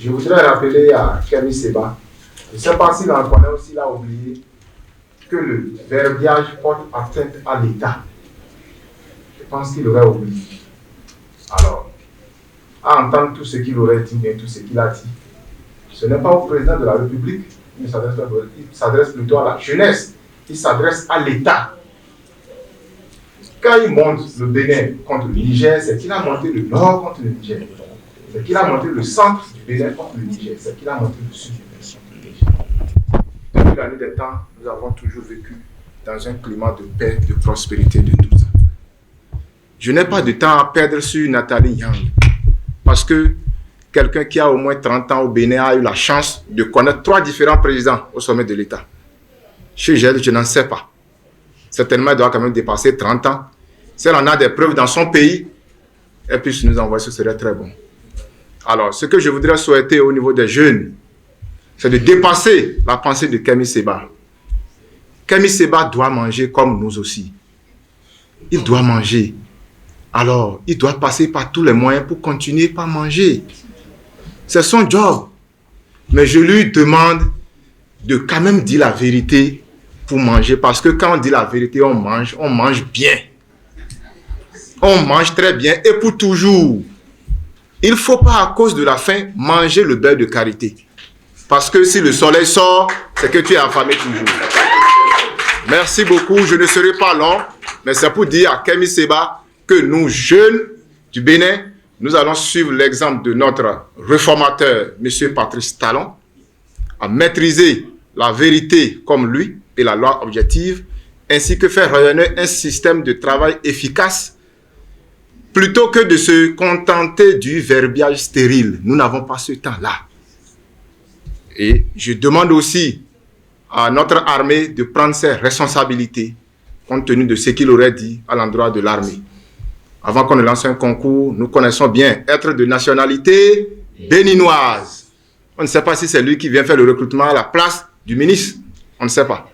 je voudrais rappeler à Kémy Séba, je ne sais pas s'il en connaît aussi, il a oublié que le verbiage porte atteinte à l'État. Je pense qu'il aurait oublié. Alors, à entendre tout ce qu'il aurait dit et tout ce qu'il a dit, ce n'est pas au président de la République, il s'adresse plutôt à la jeunesse, il s'adresse à l'État. Quand il monte le Bénin contre le Niger, c'est qu'il a monté le nord contre le Niger. C'est qu'il a monté le centre du Bénin contre le Niger. C'est qu'il a monté le sud du Bénin contre le Niger. Depuis la nuit des temps, nous avons toujours vécu dans un climat de paix, de prospérité, de tout ça. Je n'ai pas de temps à perdre sur Nathalie Yang. Parce que quelqu'un qui a au moins 30 ans au Bénin a eu la chance de connaître 3 différents présidents au sommet de l'État. Chez elle, je n'en sais pas. Certainement, elle doit quand même dépasser 30 ans. Si elle en a des preuves dans son pays, elle puisse nous envoyer, ce serait très bon. Alors, ce que je voudrais souhaiter au niveau des jeunes, c'est de dépasser la pensée de Kémy Séba. Kémy Séba doit manger comme nous aussi. Il doit manger. Alors, il doit passer par tous les moyens pour continuer par manger. C'est son job. Mais je lui demande de quand même dire la vérité pour manger. Parce que quand on dit la vérité, on mange bien. On mange très bien et pour toujours. Il ne faut pas, à cause de la faim, manger le beurre de karité. Parce que si le soleil sort, c'est que tu es affamé toujours. Merci beaucoup. Je ne serai pas long, mais c'est pour dire à Kémy Séba que nous, jeunes du Bénin, nous allons suivre l'exemple de notre réformateur, M. Patrice Talon, à maîtriser la vérité comme lui et la loi objective, ainsi que faire rayonner un système de travail efficace plutôt que de se contenter du verbiage stérile. Nous n'avons pas ce temps-là. Et je demande aussi à notre armée de prendre ses responsabilités compte tenu de ce qu'il aurait dit à l'endroit de l'armée. Avant qu'on ne lance un concours, nous connaissons bien être de nationalité béninoise. On ne sait pas si c'est lui qui vient faire le recrutement à la place du ministre. On ne sait pas.